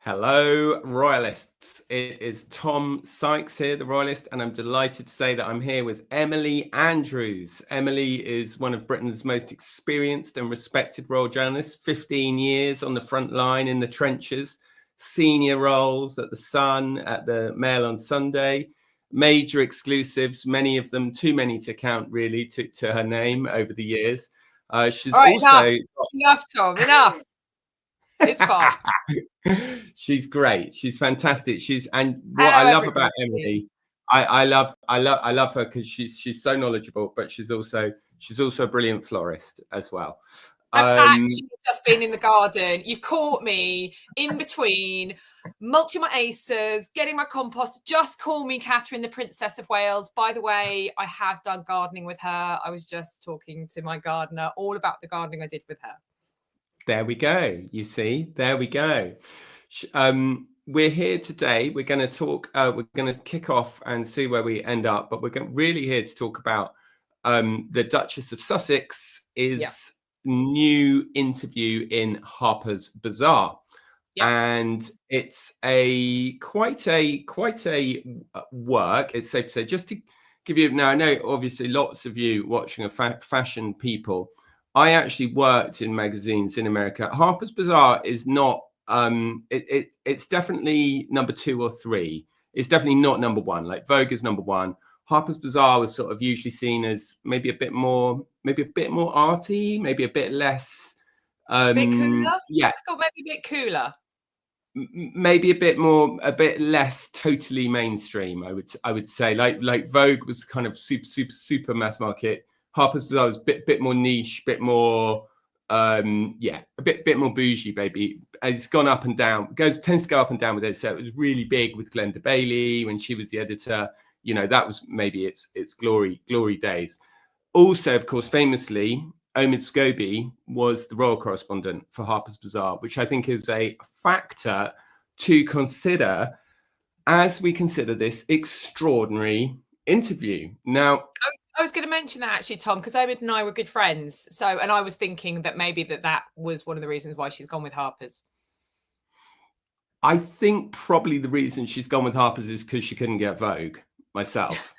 Hello, Royalists. It is Tom Sykes here, the Royalist, and I'm delighted to say that I'm here with Emily Andrews. Emily is one of Britain's most experienced and respected royal journalists, 15 years on the front line in the trenches, senior roles at The Sun, at the Mail on Sunday, major exclusives, many of them too many to count really to her name over the years. She's All right, also... enough, Tom, enough. It's fine. She's great. She's fantastic. What Hello, I love everybody. about Emily, I love her because she's so knowledgeable, but she's also a brilliant florist as well. I've actually just been in the garden. You've caught me in between mulching my acers, getting my compost. Just call me Catherine, the Princess of Wales. By the way, I have done gardening with her. I was just talking to my gardener all about the gardening I did with her. There we go. You see, there we go. We're here today. We're going to talk. We're going to kick off and see where we end up. But we're really here to talk about the Duchess of Sussex new interview in Harper's Bazaar, and it's quite a work. It's safe to say. Just to give you now, I know obviously lots of you watching are fashion people. I actually worked in magazines in America. Harper's Bazaar is not, it's definitely number 2 or 3. It's definitely not number 1. Like Vogue is number 1. Harper's Bazaar was sort of usually seen as maybe a bit more arty, maybe a bit less. A bit cooler? Yeah. I thought maybe a bit cooler. Maybe a bit less totally mainstream, I would say. Like Vogue was kind of super mass market. Harper's Bazaar was a bit more niche, bit more a bit more bougie, baby. It's gone up and down. Tends to go up and down with it. So it was really big with Glenda Bailey when she was the editor. You know, that was maybe its glory days. Also, of course, famously, Omid Scobie was the royal correspondent for Harper's Bazaar, which I think is a factor to consider as we consider this extraordinary interview. Now, I was going to mention that actually, Tom, because Omid and I were good friends. So, and I was thinking that maybe that was one of the reasons why she's gone with Harper's. I think probably the reason she's gone with Harper's is because she couldn't get Vogue myself.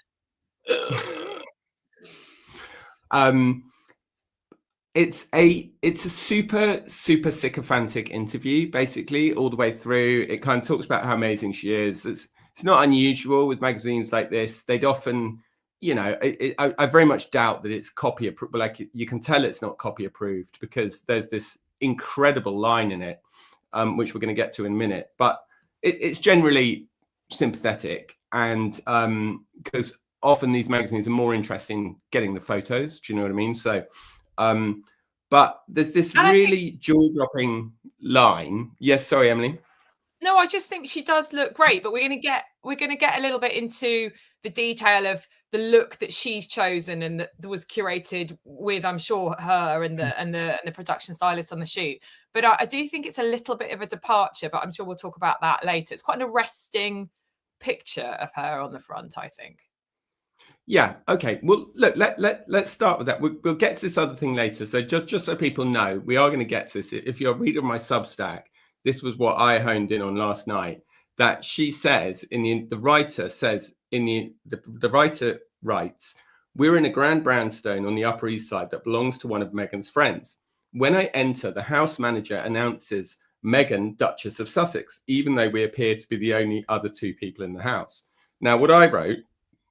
It's a super sycophantic interview, basically, all the way through. It kind of talks about how amazing she is. It's not unusual with magazines like this. They'd often, you know, I very much doubt that it's copy approved. Like, you can tell it's not copy approved because there's this incredible line in it, which we're going to get to in a minute. But it's generally sympathetic, and because often these magazines are more interesting getting the photos. Do you know what I mean? So, but there's this really jaw-dropping line. Yes, sorry, Emily. No, I just think she does look great, but we're going to get a little bit into the detail of the look that she's chosen and that was curated with, I'm sure, her and the production stylist on the shoot. But I do think it's a little bit of a departure, but I'm sure we'll talk about that later. It's quite an arresting picture of her on the front, I think. Yeah. Okay. Well, look, let's start with that. We'll get to this other thing later. So just so people know, we are going to get to this. If you're a reader of my Substack, this was what I honed in on last night. That she says the writer says the writer writes, "We're in a grand brownstone on the Upper East Side that belongs to one of Meghan's friends. When I enter, the house manager announces Meghan, Duchess of Sussex, even though we appear to be the only other 2 people in the house." Now, what I wrote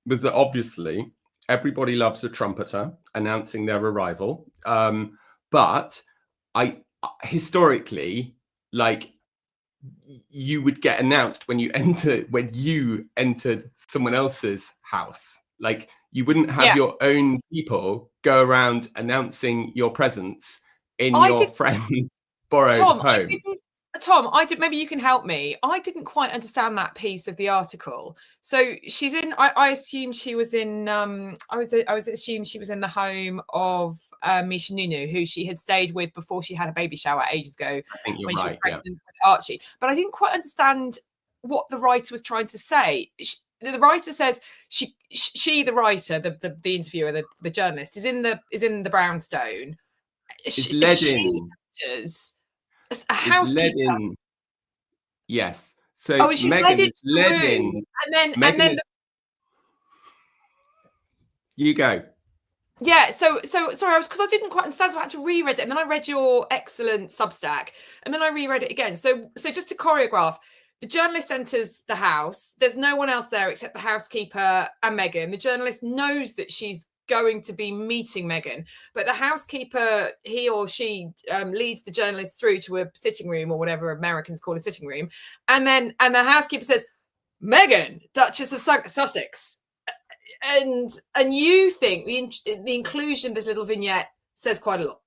was that obviously everybody loves a trumpeter announcing their arrival. But historically, like, you would get announced when you entered someone else's house. Like, you wouldn't have your own people go around announcing your presence in your friend's borrowed home. Tom, maybe you can help me. I didn't quite understand that piece of the article. So she's in. I assume she was in. I was assumed she was in the home of Misha Nunu, who she had stayed with before she had a baby shower ages ago. I think you're when right, she was pregnant with Archie. But I didn't quite understand what the writer was trying to say. The writer says the writer, the interviewer, the journalist, is in the brownstone. It's led in. A housekeeper. Yes. So Oh, and she led Meghan into the led room, in. and Meghan then is, you go. yeah, so sorry, because I didn't quite understand, so I had to reread it, and then I read your excellent Substack, and then I reread it again. So just to choreograph, the journalist enters the house. There's no one else there except the housekeeper and Meghan. The journalist knows that she's going to be meeting Meghan, but the housekeeper, he or she, leads the journalist through to a sitting room, or whatever Americans call a sitting room, and the housekeeper says, "Meghan, Duchess of Sussex." And you think the inclusion of this little vignette says quite a lot.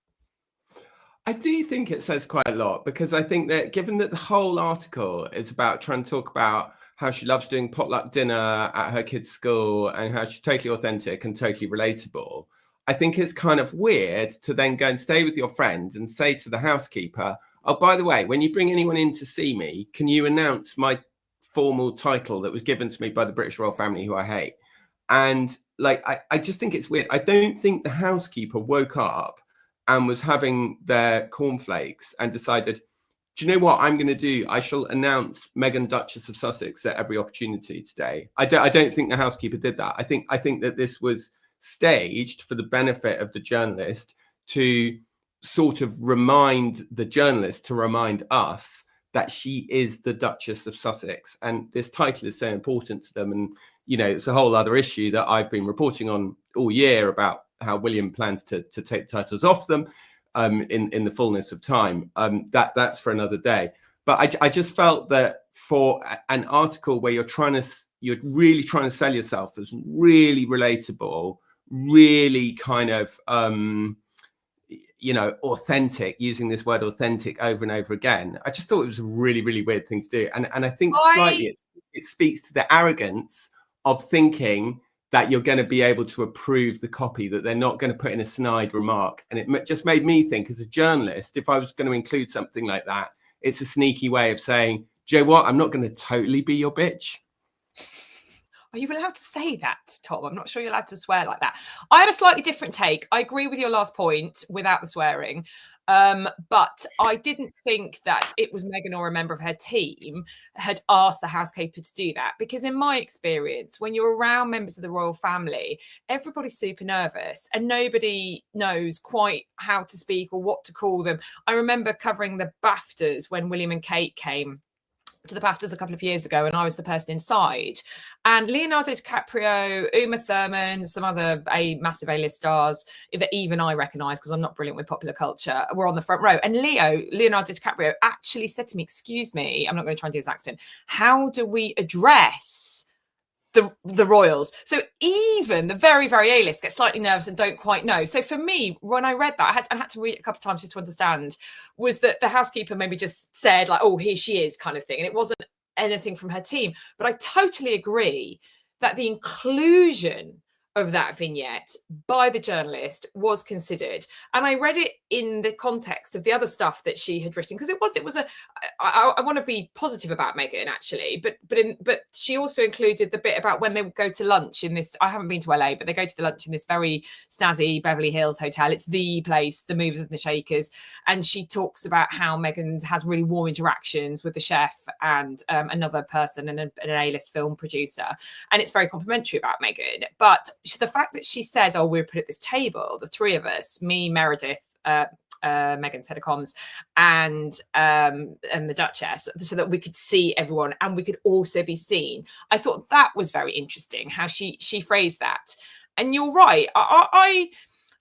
I do think it says quite a lot, because I think that given that the whole article is about trying to talk about how she loves doing potluck dinner at her kids' school and how she's totally authentic and totally relatable, I think it's kind of weird to then go and stay with your friend and say to the housekeeper, "Oh, by the way, when you bring anyone in to see me, can you announce my formal title that was given to me by the British royal family, who I hate?" And like, I just think it's weird. I don't think the housekeeper woke up and was having their cornflakes and decided, "Do you know what I'm going to do? I shall announce Meghan, Duchess of Sussex, at every opportunity today." I don't think the housekeeper did that. I think that this was staged for the benefit of the journalist, to sort of remind the journalist to remind us that she is the Duchess of Sussex, and this title is so important to them. And it's a whole other issue that I've been reporting on all year about how William plans to take titles off them in the fullness of time. That's for another day. But I just felt that for an article where you're really trying to sell yourself as really relatable, really kind of authentic, using this word authentic over and over again, I just thought it was a really, really weird thing to do. And I think slightly it speaks to the arrogance of thinking that you're going to be able to approve the copy, that they're not going to put in a snide remark. And it just made me think, as a journalist, if I was going to include something like that, it's a sneaky way of saying, "Do you know what? I'm not going to totally be your bitch." Are you allowed to say that, Tom? I'm not sure you're allowed to swear like that. I had a slightly different take. I agree with your last point without the swearing. But I didn't think that it was Meghan or a member of her team had asked the housekeeper to do that. Because in my experience, when you're around members of the royal family, everybody's super nervous and nobody knows quite how to speak or what to call them. I remember covering the BAFTAs when William and Kate came to the BAFTAs a couple of years ago, and I was the person inside. And Leonardo DiCaprio, Uma Thurman, some other massive A-list stars that even I recognise, because I'm not brilliant with popular culture, were on the front row. And Leonardo DiCaprio actually said to me, "Excuse me, I'm not going to try and do his accent. How do we address the royals?" So even the very, very A-list get slightly nervous and don't quite know. So for me, when I read that, I had to read it a couple of times just to understand, was that the housekeeper maybe just said like, "Oh, here she is," kind of thing. And it wasn't anything from her team. But I totally agree that the inclusion of that vignette by the journalist was considered. And I read it in the context of the other stuff that she had written, because I want to be positive about Meghan, actually, but she also included the bit about when they would go to lunch in this, I haven't been to LA, but they go to the lunch in this very snazzy Beverly Hills hotel. It's the place, the movers and the shakers. And she talks about how Meghan has really warm interactions with the chef and another person and an A-list film producer. And it's very complimentary about Meghan. But the fact that she says, "Oh, we're put at this table, the three of us, me, Meredith, Meghan's head of comms, and the Duchess, so that we could see everyone and we could also be seen." I thought that was very interesting how she phrased that. And you're right.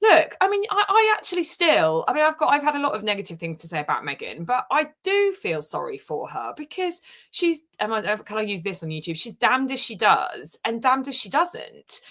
Look, I mean, I actually still, I mean, I've had a lot of negative things to say about Meghan, but I do feel sorry for her, because she's, can I use this on YouTube? She's damned if she does and damned if she doesn't.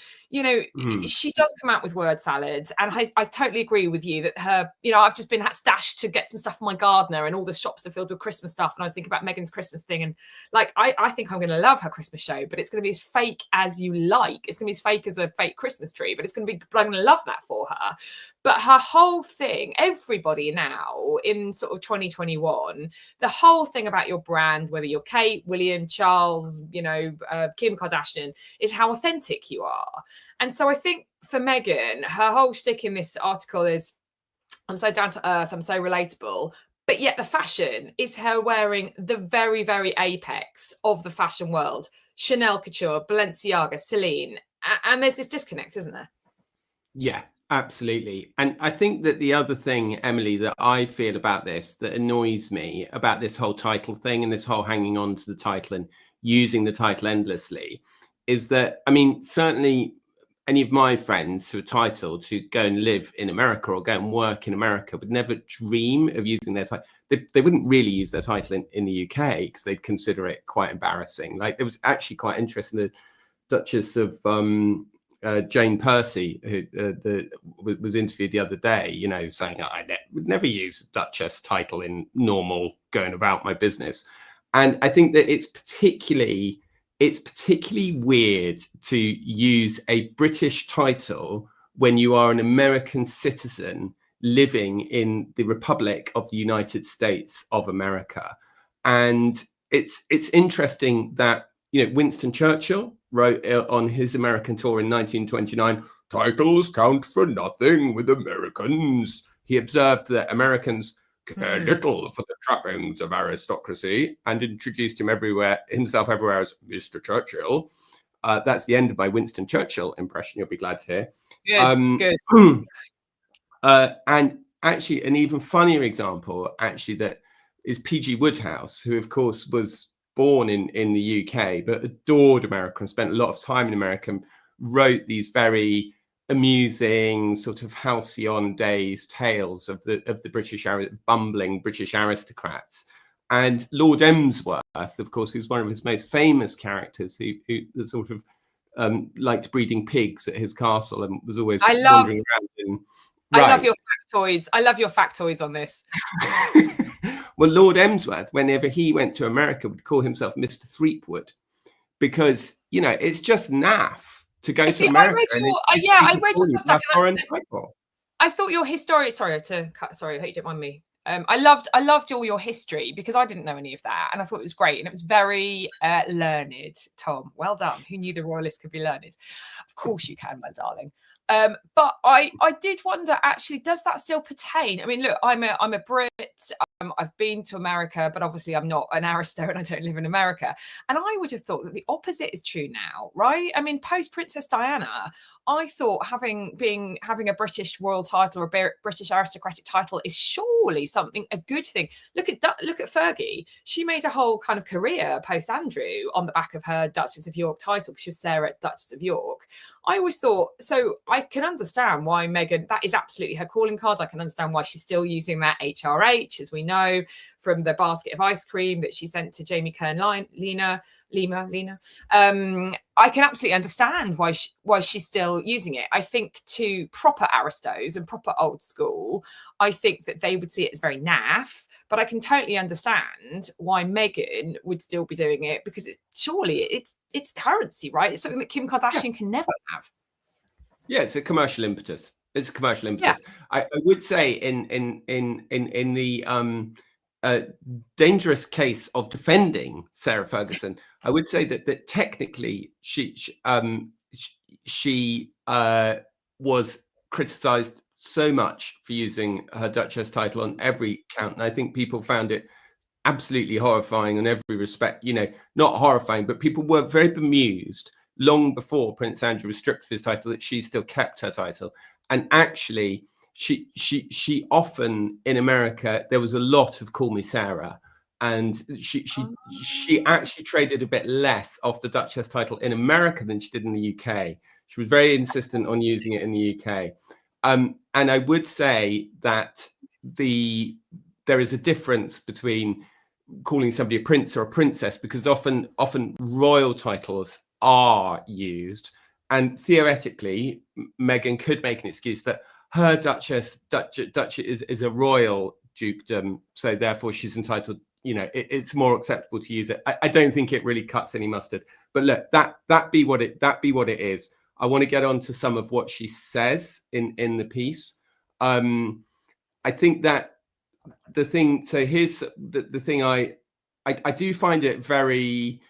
She does come out with word salads. And I totally agree with you that her, I've just been had to dash to get some stuff for my gardener, and all the shops are filled with Christmas stuff. And I was thinking about Meghan's Christmas thing. And like, I think I'm going to love her Christmas show, but it's going to be as fake as you like. It's going to be as fake as a fake Christmas tree, but I'm going to love that for her. But her whole thing, everybody now in sort of 2021, the whole thing about your brand, whether you're Kate, William, Charles, Kim Kardashian, is how authentic you are. And so I think for Meghan, her whole shtick in this article is, "I'm so down to earth, I'm so relatable, But yet the fashion is her wearing the very, very apex of the fashion world. Chanel Couture, Balenciaga, Celine. And there's this disconnect, isn't there? Yeah, absolutely. And I think that the other thing, Emily, that I feel about this that annoys me about this whole title thing and this whole hanging on to the title and using the title endlessly is that, I mean, certainly any of my friends who are titled who go and live in America or go and work in America would never dream of using their title. They wouldn't really use their title in the UK because they'd consider it quite embarrassing. Like, it was actually quite interesting. The Duchess of Jane Percy, who was interviewed the other day, you know, saying I would never use Duchess title in normal going about my business. And I think that it's particularly weird to use a British title when you are an American citizen living in the Republic of the United States of America. And it's interesting that, you know, Winston Churchill wrote on his American tour in 1929, titles count for nothing with Americans. He observed that Americans care little for the trappings of aristocracy and introduced himself everywhere as Mr. Churchill. That's the end of my Winston Churchill impression, you'll be glad to hear. Good. And actually, an even funnier example, actually, that is P.G. Wodehouse, who, of course, was born in the UK, but adored America and spent a lot of time in America, and wrote these very amusing sort of halcyon days tales of the British bumbling British aristocrats. And Lord Emsworth, of course, is one of his most famous characters, who sort of liked breeding pigs at his castle and was always wandering around in. Right. I love your factoids. I love your factoids on this. Well, Lord Emsworth, whenever he went to America, would call himself Mr. Threepwood, because, you know, it's just naff to go to America. I read your stuff. I thought your history. Sorry to cut. Sorry, I hope you don't mind me. I loved all your history, because I didn't know any of that, and I thought it was great, and it was very learned. Tom, well done. Who knew the Royalist could be learned? Of course you can, my darling. But I did wonder, actually, does that still pertain? I mean, look, I'm a Brit. I've been to America, but obviously I'm not an aristo and I don't live in America. And I would have thought that the opposite is true now, right? I mean, post Princess Diana, I thought having a British royal title or a British aristocratic title is surely a good thing. Look at Fergie. She made a whole kind of career post Andrew on the back of her Duchess of York title, because she was Sarah, Duchess of York. I always thought, so I can understand why Meghan, that is absolutely her calling card. I can understand why she's still using that HRH, as we know from the basket of ice cream that she sent to Jamie Kern Lena. I can absolutely understand why she's still using it. I think to proper aristos and proper old school, I think that they would see it as very naff, but I can totally understand why Meghan would still be doing it, because it's currency, right? It's something that Kim Kardashian can never have. Yeah, it's a commercial impetus. It's a commercial impetus. Yeah. I would say in the dangerous case of defending Sarah Ferguson, I would say that technically she was criticised so much for using her Duchess title on every count, and I think people found it absolutely horrifying in every respect. You know, not horrifying, but people were very bemused long before Prince Andrew was stripped of his title that she still kept her title. And actually, she often in America, there was a lot of "Call Me Sarah," and she actually traded a bit less off the Duchess title in America than she did in the UK. She was very insistent on using it in the UK. And I would say that there is a difference between calling somebody a prince or a princess, because often royal titles are used, and theoretically Meghan could make an excuse that her Duchess is a royal dukedom, so therefore she's entitled, you know, it's more acceptable to use it. I don't think it really cuts any mustard, but look, that be what it is. I want to get on to some of what she says in the piece. I think that the thing, so here's the thing, I do find it very,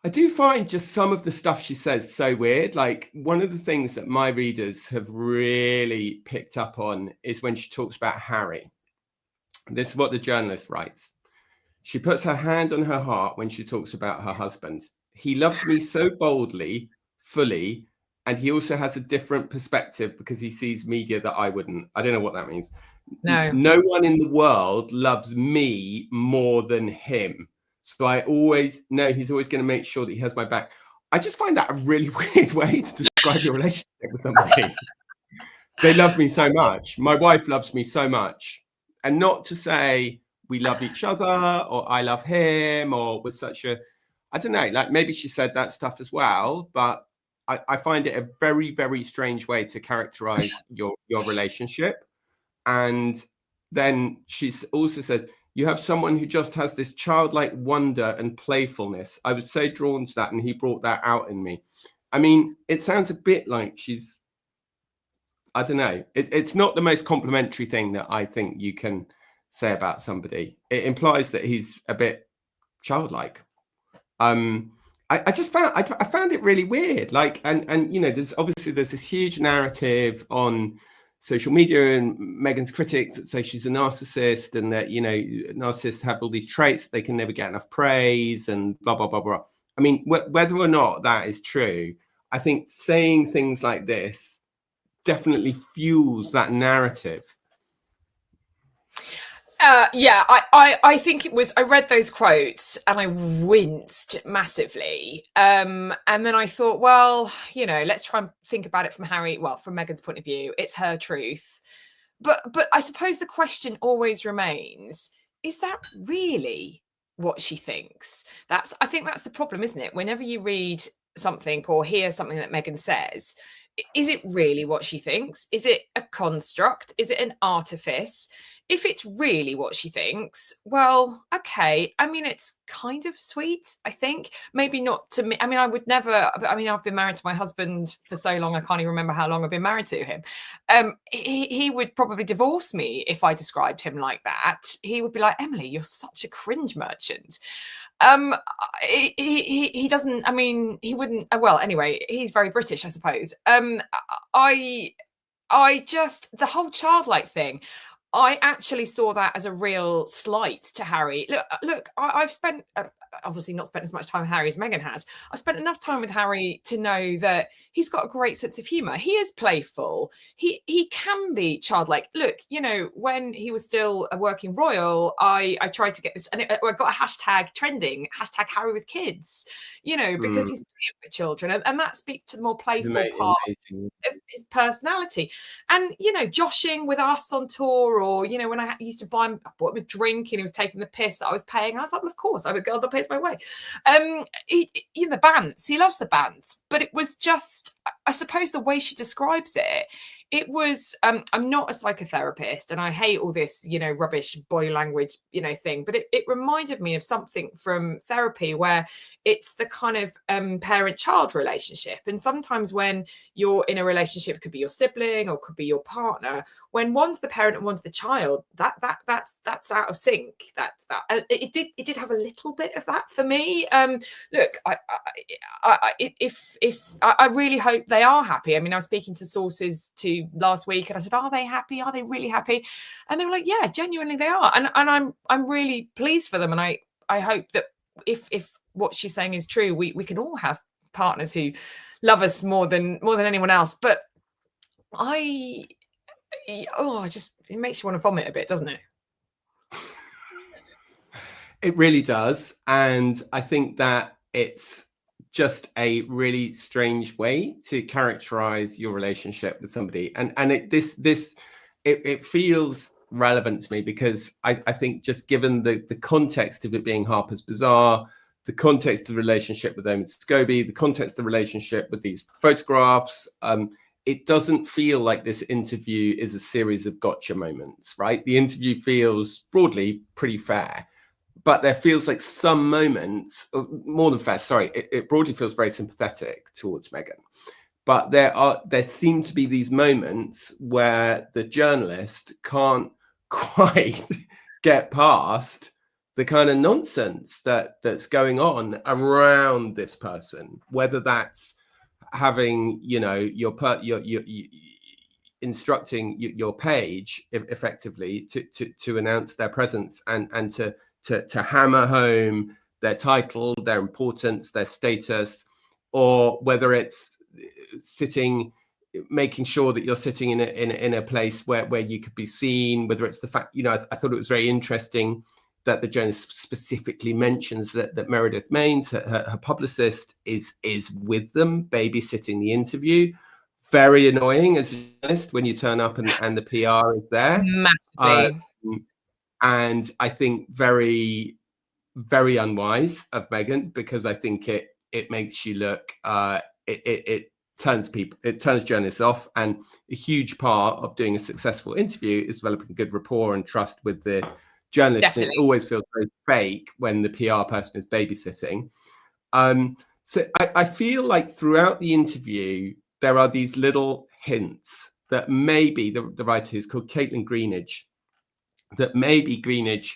I do find just some of the stuff she says so weird. Like, one of the things that my readers have really picked up on is when she talks about Harry. This is what the journalist writes. She puts her hand on her heart when she talks about her husband. He loves me so boldly, fully, and he also has a different perspective because he sees media that I wouldn't. I don't know what that means. No. No one in the world loves me more than him. So I always know he's always going to make sure that he has my back. I just find that a really weird way to describe your relationship with somebody. They love me so much. My wife loves me so much. And not to say we love each other or I love him or with such a, I don't know, like maybe she said that stuff as well, but I find it a very, very strange way to characterize your relationship. And then she's also said, you have someone who just has this childlike wonder and playfulness. I was so drawn to that, and he brought that out in me. I mean, it sounds a bit like she's, I don't know. It's not the most complimentary thing that I think you can say about somebody. It implies that he's a bit childlike. I just found I found it really weird. Like, and you know, there's this huge narrative on social media and Meghan's critics that say she's a narcissist and that, you know, narcissists have all these traits, they can never get enough praise and blah, blah, blah, blah. I mean, whether or not that is true, I think saying things like this definitely fuels that narrative. Yeah, I think it was, I read those quotes and I winced massively. And then I thought, well, you know, let's try and think about it from Meghan's point of view. It's her truth. But I suppose the question always remains, is that really what she thinks? I think that's the problem, isn't it? Whenever you read something or hear something that Meghan says, is it really what she thinks? Is it a construct? Is it an artifice? If it's really what she thinks, well, okay. I mean, it's kind of sweet, I think. Maybe not to me. I mean, I would never, I mean, I've been married to my husband for so long, I can't even remember how long I've been married to him. He would probably divorce me if I described him like that. He would be like, Emily, you're such a cringe merchant. He doesn't, I mean, he wouldn't, well, anyway, he's very British, I suppose. I just, the whole childlike thing, I actually saw that as a real slight to Harry. Look, I've spent, obviously not spent as much time with Harry as Meghan has. I've spent enough time with Harry to know that he's got a great sense of humour. He is playful. He can be childlike. Look, you know, when he was still a working royal, I tried to get this, and I got a hashtag trending, hashtag Harry with kids, you know, because he's brilliant with children. And that speaks to the more playful part of his personality. And, you know, joshing with us on tour, or, you know, when I used to buy him, I bought him a drink and he was taking the piss that I was paying, I was like, well, of course, I'm a girl that pays my way. The bants, he loves the bants, but it was just, I suppose the way she describes it, it was, I'm not a psychotherapist and I hate all this, you know, rubbish body language, you know, thing, but it reminded me of something from therapy where it's the kind of parent-child relationship. And sometimes when you're in a relationship, it could be your sibling or could be your partner, when one's the parent and one's the child, that's out of sync. It did have a little bit of that for me. Look, I really hope they are happy. I mean, I was speaking to sources last week and I said, are they happy? Are they really happy? And they were like, yeah, genuinely they are. And I'm really pleased for them. And I hope that if what she's saying is true, we can all have partners who love us more than anyone else. But it makes you want to vomit a bit, doesn't it? It really does. And I think that it's just a really strange way to characterize your relationship with somebody. And it feels relevant to me because I think just given the context of it being Harper's Bazaar, the context of the relationship with Omid Scobie, the context of the relationship with these photographs, it doesn't feel like this interview is a series of gotcha moments, right? The interview feels broadly pretty fair, but there feels like some moments, more than fair, sorry, it broadly feels very sympathetic towards Meghan. But there seem to be these moments where the journalist can't quite get past the kind of nonsense that's going on around this person, whether that's having, you know, instructing your page effectively to announce their presence and to hammer home their title, their importance, their status, or whether it's making sure that you're sitting in a place where you could be seen, whether it's the fact, I thought it was very interesting that the journalist specifically mentions that Meredith Maines, her publicist, is with them, babysitting the interview. Very annoying as a journalist when you turn up and the PR is there. Massively. And I think very, very unwise of Meghan, because I think it makes you look, it turns journalists off. And a huge part of doing a successful interview is developing good rapport and trust with the journalist. And it always feels very fake when the PR person is babysitting. So I feel like throughout the interview, there are these little hints that maybe the writer, who's called Kaitlyn Greenidge, that maybe Greenidge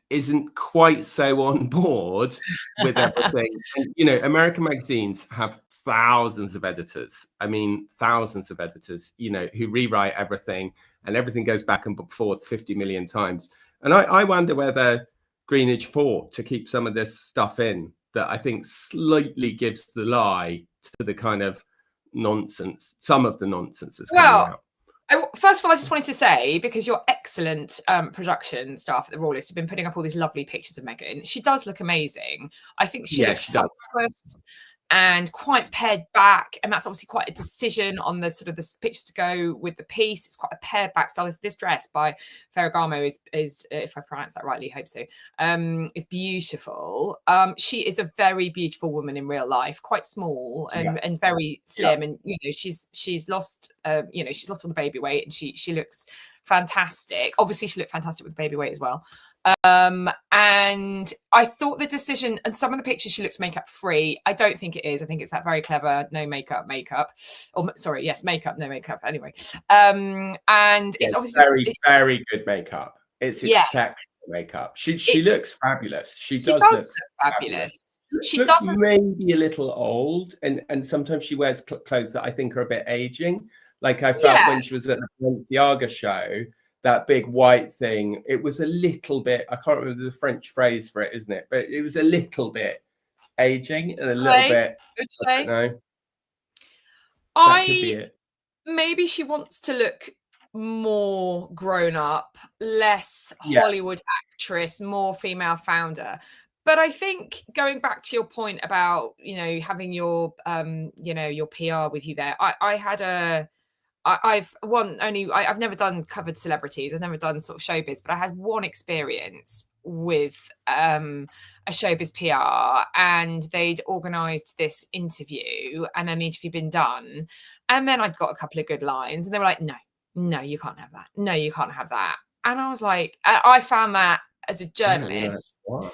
isn't quite so on board with everything. And, American magazines have thousands of editors. I mean, thousands of editors, who rewrite everything, and everything goes back and forth 50 million times. And I wonder whether Greenidge fought to keep some of this stuff in that I think slightly gives the lie to the kind of nonsense, some of the nonsense that's coming out. First of all, I just wanted to say, because your excellent production staff at the Royalist have been putting up all these lovely pictures of Meghan, she does look amazing. I think she looks sumptuous and quite pared back, and that's obviously quite a decision on the sort of the pictures to go with the piece. It's quite a pared back style. This dress by Ferragamo is, if I pronounce that rightly, hope so, is beautiful. She is a very beautiful woman in real life, quite small and very slim, and she's lost she's lost all the baby weight, and she looks fantastic. Obviously she looked fantastic with the baby weight as well. And I thought the decision, and some of the pictures she looks makeup free. I don't think it is. I think it's that very clever no makeup, or sorry, yes, makeup, no makeup. Anyway, and it's obviously very good makeup. It's exceptional makeup. She looks fabulous. She does look fabulous. She looks doesn't maybe a little old, and sometimes she wears clothes that I think are a bit aging. Like I felt when she was at the Balenciaga show, that big white thing, it was a little bit, I can't remember the French phrase for it, isn't it? But it was a little bit aging and a little bit, I don't know. That could be it. Maybe she wants to look more grown up, less Hollywood actress, more female founder. But I think, going back to your point about, having your, your PR with you there, I've never done covered celebrities. I've never done sort of showbiz, but I had one experience with a showbiz PR, and they'd organised this interview, and then the interview had been done, and then I'd got a couple of good lines, and they were like, no, you can't have that. No, you can't have that. And I was like, I found that as a journalist. I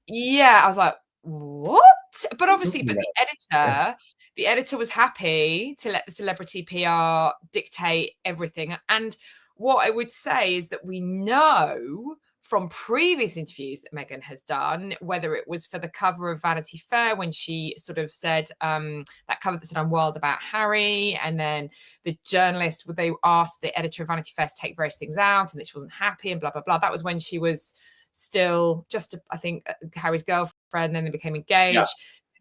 was like, what? But obviously, the editor was happy to let the celebrity PR dictate everything. And what I would say is that we know from previous interviews that Meghan has done, whether it was for the cover of Vanity Fair, when she sort of said that cover that said "I'm wild about Harry," and then the journalist, they asked the editor of Vanity Fair to take various things out, and that she wasn't happy, and blah blah blah. That was when she was still just, I think, Harry's girlfriend. Then they became engaged.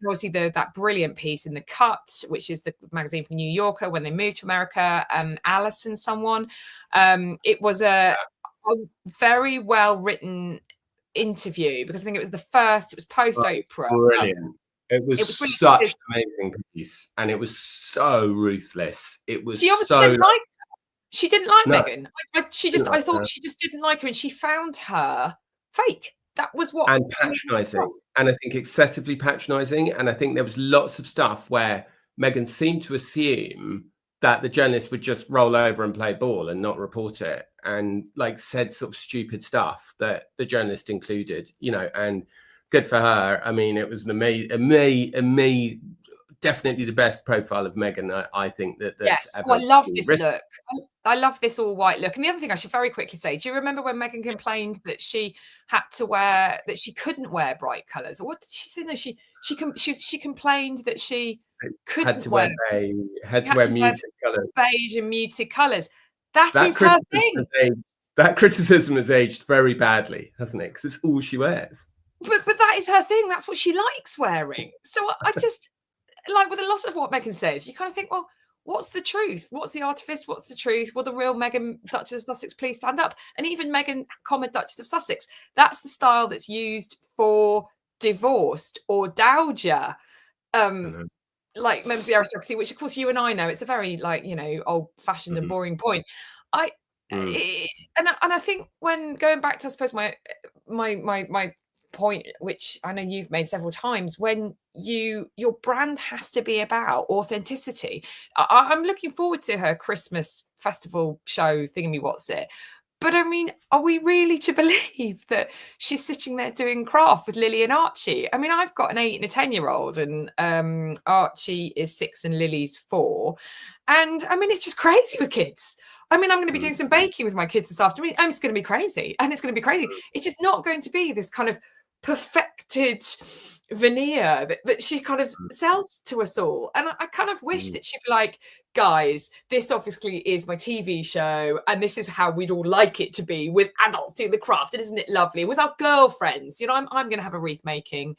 Obviously, that brilliant piece in The Cut, which is the magazine from New Yorker, when they moved to America, Alison someone. It was a very well written interview, because I think it was the first, it was post Oprah. Brilliant. It was such an amazing piece, and it was so ruthless. It was she obviously didn't like her. She didn't like Meghan. I thought she just didn't like her, and she found her fake. That was what. And patronising, and I think excessively patronising. And I think there was lots of stuff where Meghan seemed to assume that the journalist would just roll over and play ball and not report it, and said sort of stupid stuff that the journalist included, and good for her. I mean, it was an amazing, definitely the best profile of Meghan, I think, that's ever. I love this look. I love this all white look. And the other thing I should very quickly say, do you remember when Meghan complained that she couldn't wear bright colours? Or what did she say? No, she complained that she Had couldn't to wear wear. beige, had You to had wear to wear muted colours. beige and muted colours. That That is her criticism thing. has aged, that criticism has aged very badly, hasn't it? Because it's all she wears. But that is her thing. That's what she likes wearing. So I just, like with a lot of what Meghan says, you kind of think, well, what's the truth? What's the artifice? What's the truth? Will the real Meghan, Duchess of Sussex, please stand up? And even Meghan, Duchess of Sussex, that's the style that's used for divorced or dowager, like members of the aristocracy, which of course you and I know. It's a very, like, you know, old-fashioned and boring point. And I think when going back to, I suppose, my point, which I know you've made several times, when your brand has to be about authenticity. I'm looking forward to her Christmas festival show thingy what's it. But I mean, are we really to believe that she's sitting there doing craft with Lily and Archie? I mean, I've got an 8 and a 10-year-old, and Archie is 6 and Lily's 4. And I mean, it's just crazy with kids. I mean, I'm going to be doing some baking with my kids this afternoon, and it's going to be crazy. And it's going to be crazy. It's just not going to be this kind of perfected veneer that she kind of sells to us all. And I kind of wish that she'd be like, guys, this obviously is my TV show, and this is how we'd all like it to be, with adults doing the craft, and isn't it lovely? With our girlfriends, you know, I'm going to have a wreath making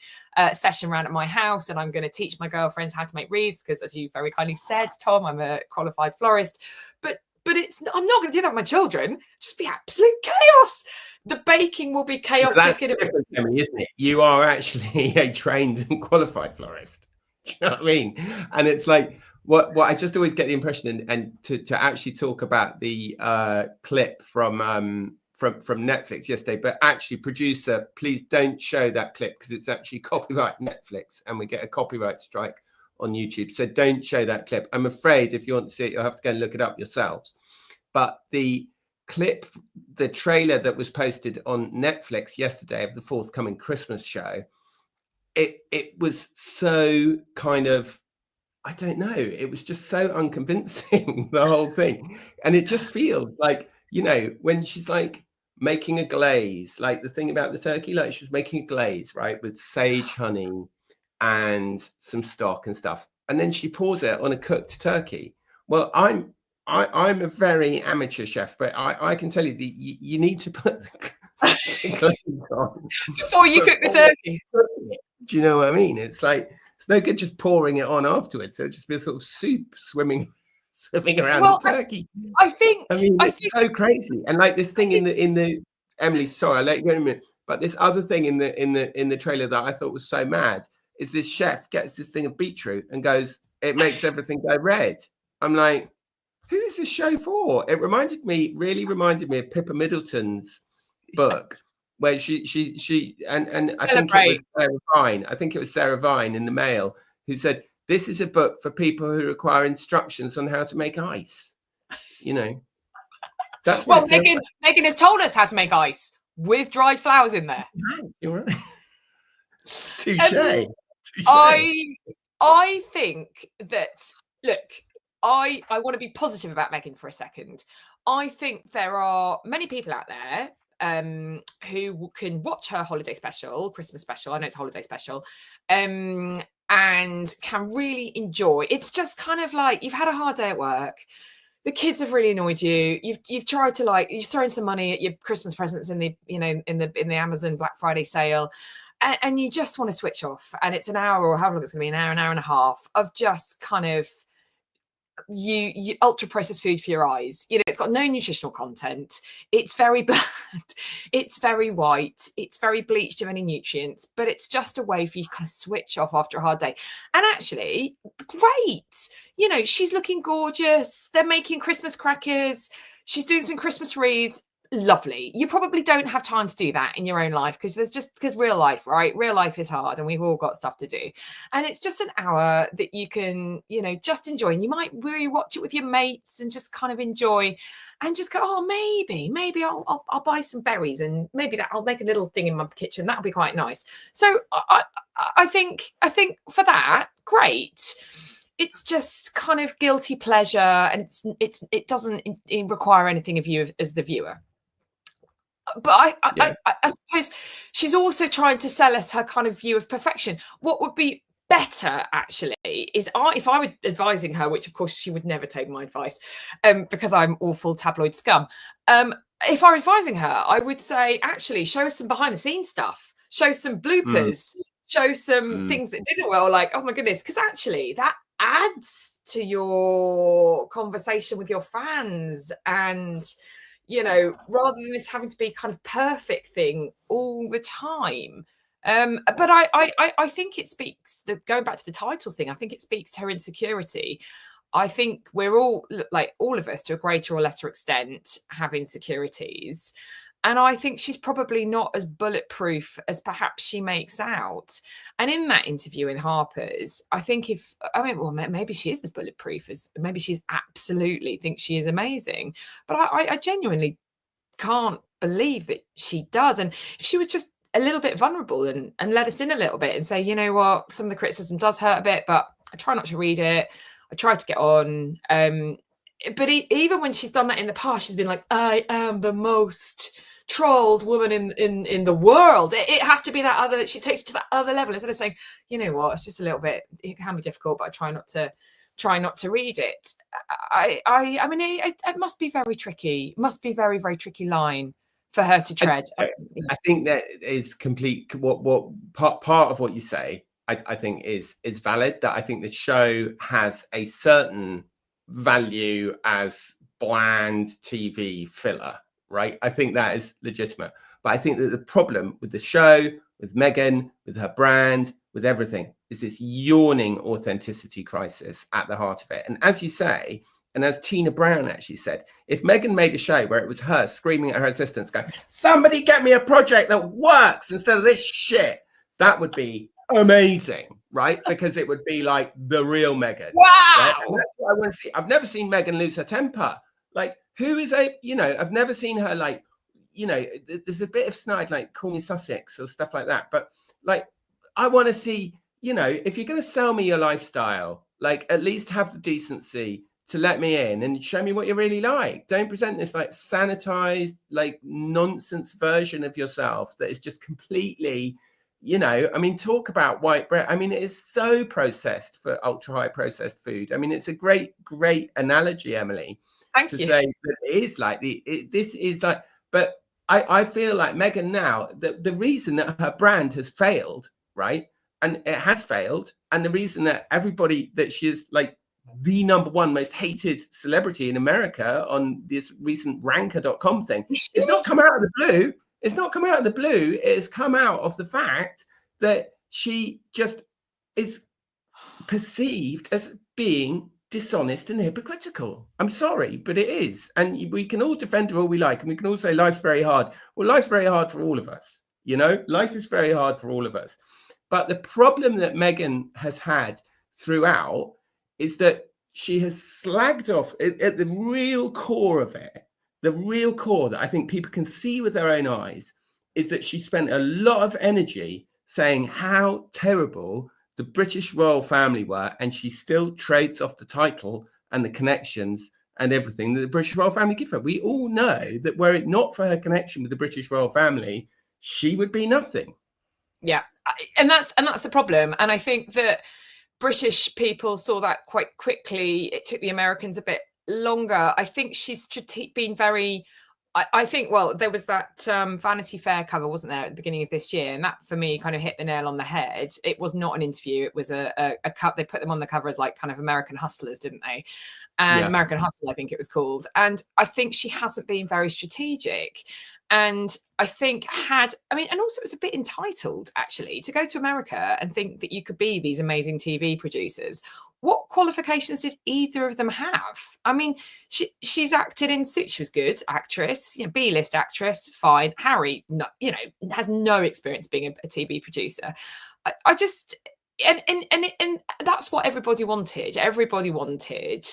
session around at my house, and I'm going to teach my girlfriends how to make wreaths, because, as you very kindly said, Tom, I'm a qualified florist. But I'm not going to do that with my children. Just be absolute chaos. The baking will be chaotic. That's different, Emily, isn't it? You are actually a trained and qualified florist. Do you know what I mean? And it's like, what I just always get the impression, and to actually talk about the clip from Netflix yesterday, but actually, producer, please don't show that clip, because it's actually copyright Netflix, and we get a copyright strike on YouTube. So don't show that clip. I'm afraid if you want to see it, you'll have to go and look it up yourselves. But the clip, the trailer that was posted on Netflix yesterday of the forthcoming Christmas show, it was so kind of, I don't know, it was just so unconvincing, the whole thing. And it just feels like, you know, when she's like making a glaze, like the thing about the turkey, like she's making a glaze, right, with sage honey and some stock and stuff, and then she pours it on a cooked turkey. Well, I'm a very amateur chef, but I can tell you that you need to put the glaze on before you cook the turkey. Do you know what I mean? It's like, it's no good just pouring it on afterwards. It'll just be a sort of soup swimming around the turkey. I mean, it's so crazy. And like this thing in the Emily, sorry, I'll let you go in a minute. But this other thing in the trailer that I thought was so mad is this chef gets this thing of beetroot and goes, it makes everything go red. I'm like, who is this show for? It really reminded me of Pippa Middleton's book, where she and I think it was Sarah Vine. I think it was Sarah Vine in the Mail who said, this is a book for people who require instructions on how to make ice. You know, that's well, Meghan has told us how to make ice with dried flowers in there. You're right. Touche. I think that, look, I want to be positive about Meghan for a second. I think there are many people out there who can watch her holiday special, Christmas special, I know it's a holiday special, and can really enjoy. It's just kind of like, you've had a hard day at work, the kids have really annoyed you, you've tried to, like, you've thrown some money at your Christmas presents in the, you know, in the Amazon Black Friday sale, and you just want to switch off, and it's an hour, or how long it's going to be, an hour and a half of just kind of you ultra processed food for your eyes. You know, it's got no nutritional content, it's very bland, it's very white, it's very bleached of any nutrients, but it's just a way for you to kind of switch off after a hard day. And actually, great, you know, she's looking gorgeous, they're making Christmas crackers, she's doing some Christmas wreaths. Lovely. You probably don't have time to do that in your own life, because real life, right? Real life is hard, and we've all got stuff to do. And it's just an hour that you can, you know, just enjoy. And you might really watch it with your mates and just kind of enjoy, and just go, oh, maybe I'll buy some berries, and maybe I'll make a little thing in my kitchen. That'll be quite nice. So I think for that, great. It's just kind of guilty pleasure, and it doesn't require anything of you as the viewer. But I suppose she's also trying to sell us her kind of view of perfection. What would be better actually is if I were advising her, which of course she would never take my advice, because I'm awful tabloid scum. If I were advising her, I would say, actually, show us some behind the scenes stuff, show some bloopers, show some things that didn't well, like, oh my goodness, because actually that adds to your conversation with your fans. And, you know, rather than this having to be kind of perfect thing all the time. But I think it speaks, going back to the titles thing, I think it speaks to her insecurity. I think we're all, like all of us, to a greater or lesser extent, have insecurities. And I think she's probably not as bulletproof as perhaps she makes out. And in that interview in Harper's, I think maybe she is as bulletproof as, maybe she's absolutely thinks she is amazing. But I genuinely can't believe that she does. And if she was just a little bit vulnerable and let us in a little bit and say, you know what, some of the criticism does hurt a bit, but I try not to read it. I try to get on. But even when she's done that in the past, she's been like, I am the most trolled woman in the world. It has to be that other, she takes it to that other level instead of saying, you know what, it's just a little bit, it can be difficult, but I try not to read it. I mean, it must be very tricky. It must be very, very tricky line for her to tread. I think that is complete. What part of what you say, I think is valid. That I think the show has a certain value as bland TV filler, right? I think that is legitimate. But I think that the problem with the show, with Meghan, with her brand, with everything, is this yawning authenticity crisis at the heart of it. And as you say, and as Tina Brown actually said, if Meghan made a show where it was her screaming at her assistants going, somebody get me a project that works instead of this shit, that would be amazing, right? Because it would be like the real Meghan. Wow. Right? And that's what I want to see. I've never seen Meghan lose her temper. Like, who is I've never seen her, like, there's a bit of snide, like Call Me Sussex or stuff like that. But like, I want to see, if you're going to sell me your lifestyle, like, at least have the decency to let me in and show me what you really like. Don't present this like sanitized, like nonsense version of yourself that is just completely, talk about white bread. I mean, it is so processed for ultra high processed food. I mean, it's a great analogy, Emily. Thank you. Say that it is like this is like, but I feel like Meghan now, the reason that her brand has failed, right? And it has failed. And the reason that everybody, that she is like the number one most hated celebrity in America on this recent ranker.com thing, it's not come out of the blue. It's not come out of the blue. It has come out of the fact that she just is perceived as being dishonest and hypocritical. I'm sorry, but it is. And we can all defend her all we like, and we can all say life's very hard. Well, life's very hard for all of us. Life is very hard for all of us. But the problem that Meghan has had throughout is that she has slagged off at the real core of it. The real core that I think people can see with their own eyes is that she spent a lot of energy saying how terrible the British royal family were, and she still trades off the title and the connections and everything that the British royal family give her. We all know that were it not for her connection with the British royal family, she would be nothing. Yeah, and that's the problem. And I think that British people saw that quite quickly. It took the Americans a bit longer. I think she's been very, I think, well, there was that Vanity Fair cover, wasn't there, at the beginning of this year? And that, for me, kind of hit the nail on the head. It was not an interview. It was a cut. They put them on the cover as like kind of American Hustlers, didn't they? And yeah. American Hustle, I think it was called. And I think she hasn't been very strategic. And I think and also it was a bit entitled, actually, to go to America and think that you could be these amazing TV producers. What qualifications did either of them have? I mean, she's acted in Suits. She was good actress, B-list actress, fine. Harry, no, has no experience being a TV producer. And that's what everybody wanted. Everybody wanted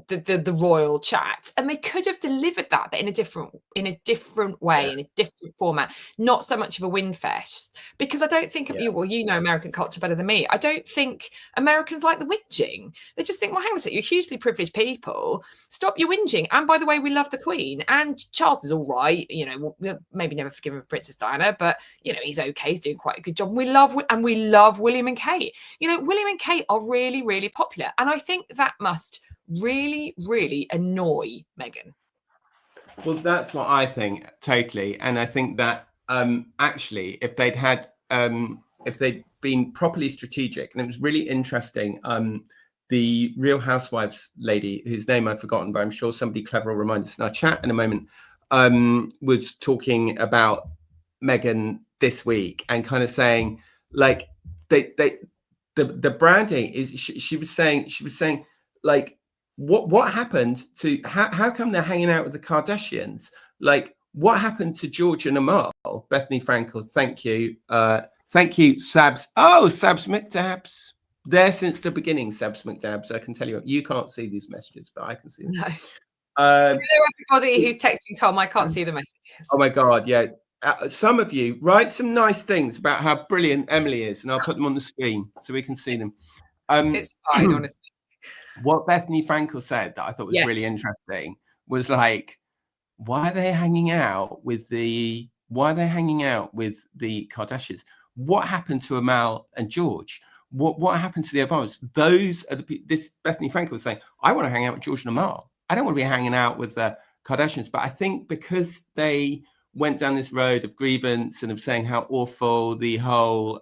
the royal chat, and they could have delivered that, but in a different way, in a different format, not so much of a win fest. Because I don't think you know American culture better than me. I don't think Americans like the whinging. They just think, well, hang on a second, you're hugely privileged people. Stop your whinging. And by the way, we love the Queen, and Charles is all right. You know, we'll maybe never forgive him for Princess Diana, but you know, he's okay. He's doing quite a good job. We love William and Kate. You know, William and Kate are really, really popular, and I think that must really, really annoy Meghan. Well, that's what I think, totally. And I think that actually, if they'd been properly strategic, and it was really interesting, the Real Housewives lady, whose name I've forgotten, but I'm sure somebody clever will remind us in our chat in a moment, was talking about Meghan this week and kind of saying, like, the branding is, she was saying like, what happened to, how come they're hanging out with the Kardashians? Like, what happened to George and Amal? Bethany Frankel, thank you. Thank you, Sabs. Oh, Sabs McDabs. There since the beginning, Sabs McDabs. I can tell you, you can't see these messages, but I can see them. No. Hello, everybody who's texting Tom. I can't see the messages. Oh my God, yeah. Some of you write some nice things about how brilliant Emily is, and I'll put them on the screen so we can see them. It's fine, honestly. What Bethany Frankel said that I thought was really interesting was like, why are they hanging out with the Kardashians? What happened to Amal and George? What happened to the Obamas? Those are this Bethany Frankel was saying, I want to hang out with George and Amal. I don't want to be hanging out with the Kardashians. But I think because they went down this road of grievance and of saying how awful the whole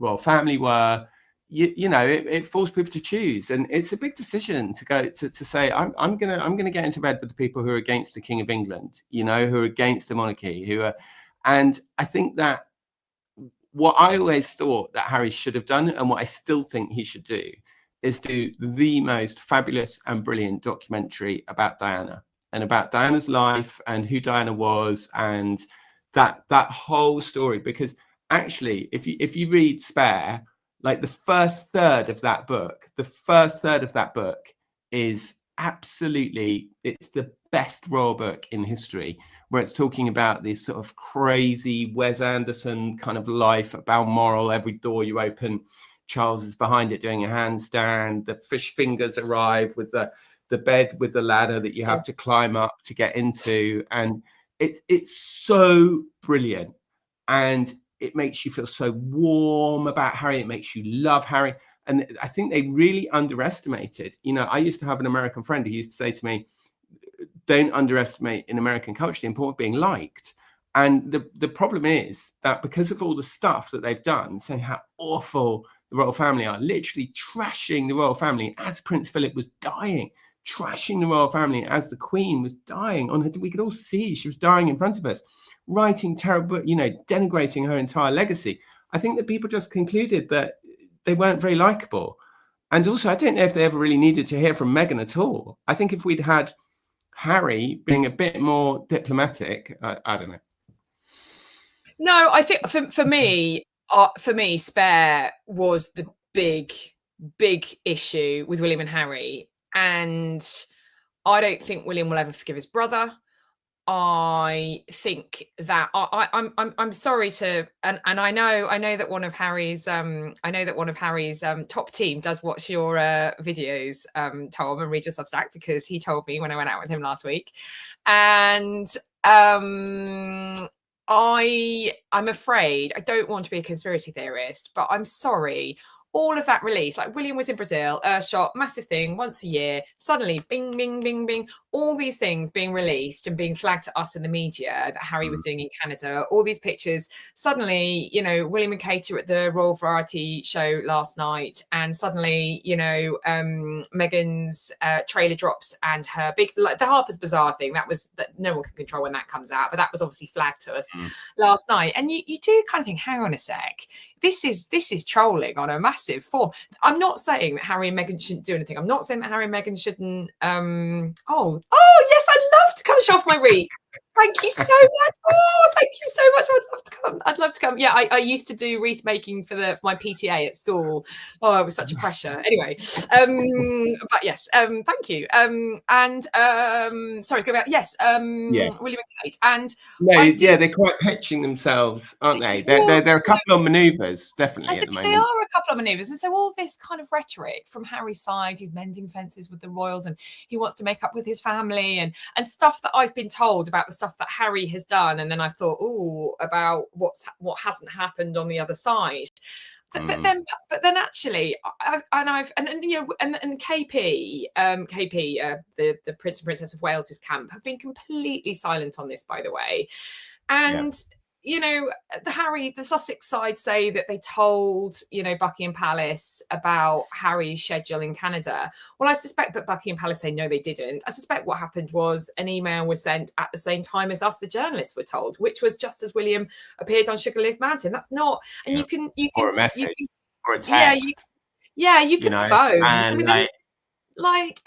royal family were, you know, it forced people to choose, and it's a big decision to go to say I'm gonna get into bed with the people who are against the King of England, you know, who are against the monarchy, and I think that what I always thought that Harry should have done, and what I still think he should do, is do the most fabulous and brilliant documentary about Diana and about Diana's life and who Diana was, and that whole story. Because actually, if you read Spare, like the first third of that book is absolutely, it's the best royal book in history, where it's talking about this sort of crazy Wes Anderson kind of life at Balmoral. Every door you open, Charles is behind it doing a handstand. The fish fingers arrive with the bed with the ladder that you have to climb up to get into. And it's so brilliant. And it makes you feel so warm about Harry. It makes you love Harry. And I think they really underestimated, you know, I used to have an American friend who used to say to me, don't underestimate in American culture the importance of being liked. And the problem is that because of all the stuff that they've done, saying how awful the royal family are, literally trashing the royal family as Prince Philip was dying, trashing the royal family as the Queen was dying on her. We could all see she was dying in front of us, writing terrible, you know, denigrating her entire legacy. I think that people just concluded that they weren't very likable. And also, I don't know if they ever really needed to hear from Meghan at all. I think if we'd had Harry being a bit more diplomatic, I don't know. No, I think for me, Spare was the big issue with William and Harry. And I don't think William will ever forgive his brother. I think that I'm sorry to, and I know that one of Harry's top team does watch your videos, Tom, and read your Substack, because he told me when I went out with him last week. And I'm afraid, I don't want to be a conspiracy theorist, but I'm sorry, all of that release, like William was in Brazil, shot, massive thing, once a year, suddenly bing, bing, bing, bing, all these things being released and being flagged to us in the media that Harry was doing in Canada, all these pictures. Suddenly, you know, William and Kate are at the Royal Variety show last night, and suddenly, you know, Meghan's trailer drops, and her big, like the Harper's Bazaar thing, that no one can control when that comes out, but that was obviously flagged to us last night. And you do kind of think, hang on a sec, this is trolling on a massive form. I'm not saying that Harry and Meghan shouldn't do anything. I'm not saying that Harry and Meghan shouldn't. Oh yes, I'd love to come show off my wreath. Thank you so much. Oh, thank you so much. I'd love to come. I'd love to come. Yeah, I used to do wreath making for my PTA at school. Oh, it was such a pressure. Anyway, but yes, thank you. Sorry, go back. Yes, Yeah. William and Kate. And No, I do. yeah, they're quite pitching themselves, aren't they? They're a couple of manoeuvres, definitely, at the They moment. are a couple of manoeuvres. And so all this kind of rhetoric from Harry's side, he's mending fences with the royals and he wants to make up with his family and stuff that I've been told about the stuff that Harry has done. And then I thought, oh, about what hasn't happened on the other side. But then actually, KP, the Prince and Princess of Wales's camp have been completely silent on this, by the way. And the Sussex side say that they told, Buckingham Palace about Harry's schedule in Canada. Well, I suspect that Buckingham Palace say no, they didn't. I suspect what happened was an email was sent at the same time as us, the journalists, were told, which was just as William appeared on Sugarloaf Mountain. That's not, and you can or a message or a text. you can phone. And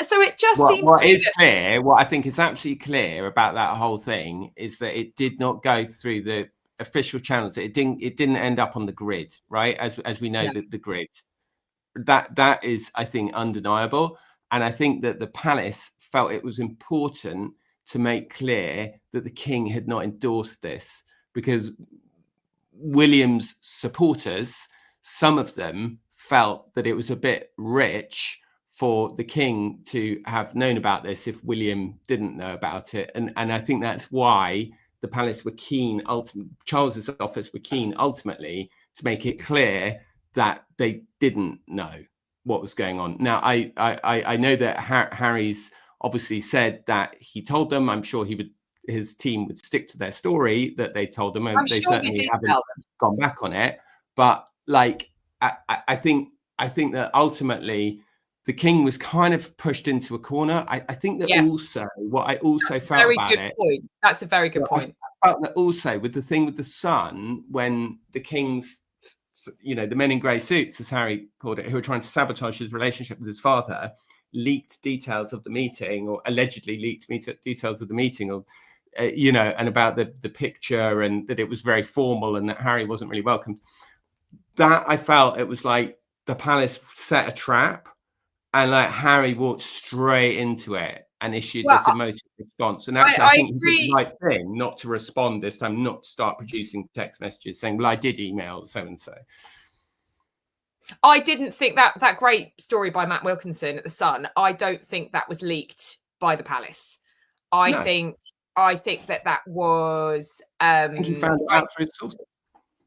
so it just seems what to me is clear. What I think is absolutely clear about that whole thing is that it did not go through the official channels. It didn't end up on the grid, right? As we know, the grid. That is, I think, undeniable. And I think that the palace felt it was important to make clear that the king had not endorsed this, because William's supporters, some of them, felt that it was a bit rich for the king to have known about this if William didn't know about it. And I think that's why the palace were keen, Charles's office were keen ultimately to make it clear that they didn't know what was going on. Now, I know that Harry's obviously said that he told them. I'm sure his team would stick to their story that they told them. I'm they sure certainly haven't gone back on it. But I think that ultimately the king was kind of pushed into a corner. I think that also what I also felt about it. That's a very good point. I felt that also with the thing with the Sun, when the king's, the men in grey suits, as Harry called it, who were trying to sabotage his relationship with his father, leaked details of the meeting, or allegedly leaked details of the meeting, or and about the picture, and that it was very formal and that Harry wasn't really welcomed. That I felt it was like the palace set a trap, and like Harry walked straight into it and issued this emotive response. And actually, I think he did the right thing not to respond this time, not to start producing text messages saying, well, I did email so and so. I didn't think that great story by Matt Wilkinson at The Sun, I don't think that was leaked by the palace. I think that was I think he found it out through his sources.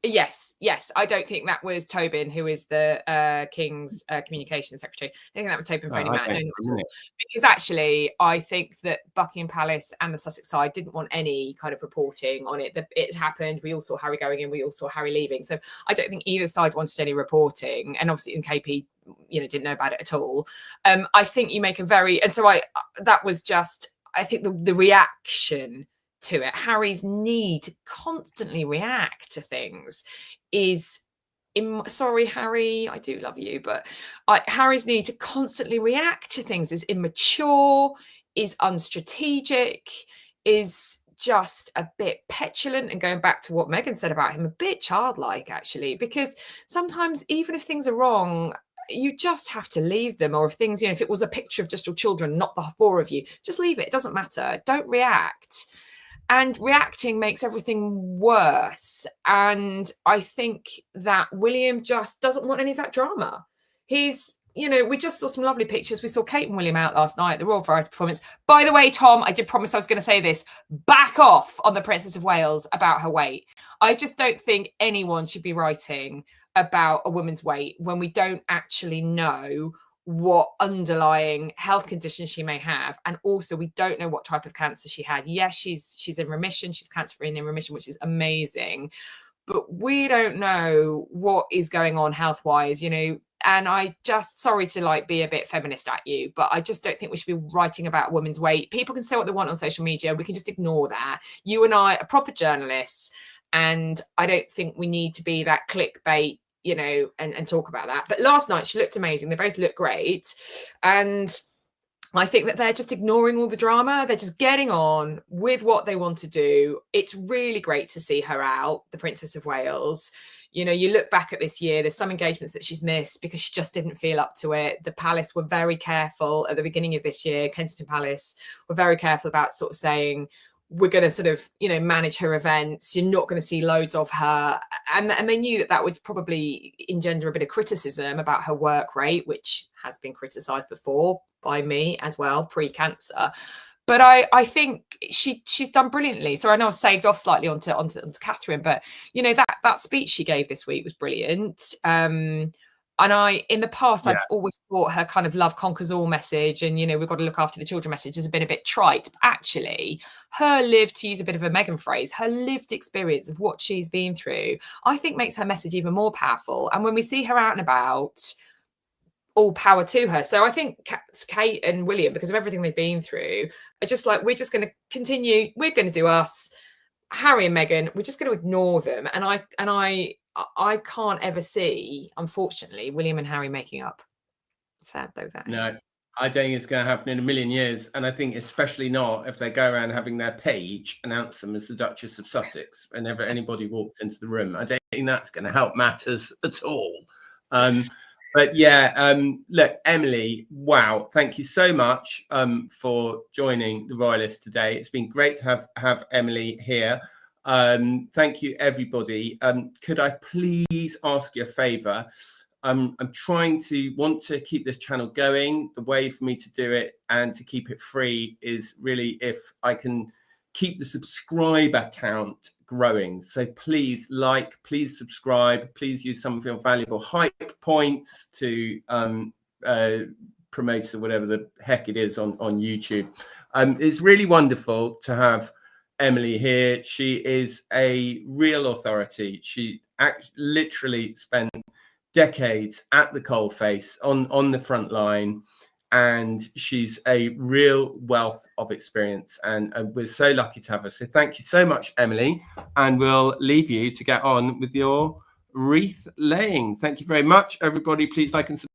Yes. I don't think that was Tobin, who is the King's communications secretary. I think that was Tobin phoning Matt. Because actually, I think that Buckingham Palace and the Sussex side didn't want any kind of reporting on it. It happened. We all saw Harry going in. We all saw Harry leaving. So I don't think either side wanted any reporting. And obviously, in KP, didn't know about it at all. I think you make a very, and so that was just, I think the reaction to it, Harry's need to constantly react to things is, sorry Harry, I do love you, but Harry's need to constantly react to things is immature, is unstrategic, is just a bit petulant, and going back to what Meghan said about him, a bit childlike actually, because sometimes even if things are wrong, you just have to leave them. Or if things, if it was a picture of just your children, not the four of you, just leave it. It doesn't matter. Don't react. And reacting makes everything worse. And I think that William just doesn't want any of that drama. He's, we just saw some lovely pictures. We saw Kate and William out last night at the Royal Variety performance. By the way, Tom, I did promise I was going to say this. Back off on the Princess of Wales about her weight. I just don't think anyone should be writing about a woman's weight when we don't actually know what underlying health conditions she may have, and also we don't know what type of cancer she had. Yes, she's in remission, she's cancer-free and in remission, which is amazing, but we don't know what is going on health-wise, and I just, sorry to be a bit feminist at you, but I just don't think we should be writing about a woman's weight. People can say what they want on social media, we can just ignore that. You and I are proper journalists, and I don't think we need to be that clickbait, and talk about that. But last night she looked amazing. They both look great. And I think that they're just ignoring all the drama. They're just getting on with what they want to do. It's really great to see her out, the Princess of Wales. You know, you look back at this year, there's some engagements that she's missed because she just didn't feel up to it. The Palace were very careful at the beginning of this year. Kensington Palace were very careful about sort of saying, we're going to sort of, you know, manage her events. You're not going to see loads of her. And they knew that that would probably engender a bit of criticism about her work rate, which has been criticised before by me as well, pre-cancer. But I think she's done brilliantly. So I know I've saved off slightly onto Catherine, but you know, that speech she gave this week was brilliant. And in the past, I've always thought her kind of love conquers all message and, you know, we've got to look after the children message has been a bit trite. But actually, her lived, to use a bit of a Meghan phrase, her lived experience of what she's been through, I think makes her message even more powerful. And when we see her out and about, all power to her. So I think Kate and William, because of everything they've been through, are just like, we're just going to continue. We're going to do us. Harry and Meghan, we're just going to ignore them. And I can't ever see, unfortunately, William and Harry making up. Sad though that No, is. I don't think it's going to happen in a million years. And I think especially not if they go around having their page announce them as the Duchess of Sussex whenever anybody walks into the room. I don't think that's going to help matters at all. But yeah, look, Emily, wow, thank you so much for joining the Royalist today. It's been great to have Emily here. Thank you, everybody. Could I please ask you a favour? I'm want to keep this channel going. The way for me to do it and to keep it free is really if I can keep the subscriber count growing. So please like, please subscribe, please use some of your valuable hype points to promote or whatever the heck it is on YouTube. It's really wonderful to have Emily here. She is a real authority. She literally spent decades at the coalface on the front line, and she's a real wealth of experience, and we're so lucky to have her. So thank you so much, Emily, and we'll leave you to get on with your wreath laying. Thank you very much, everybody. Please like and subscribe.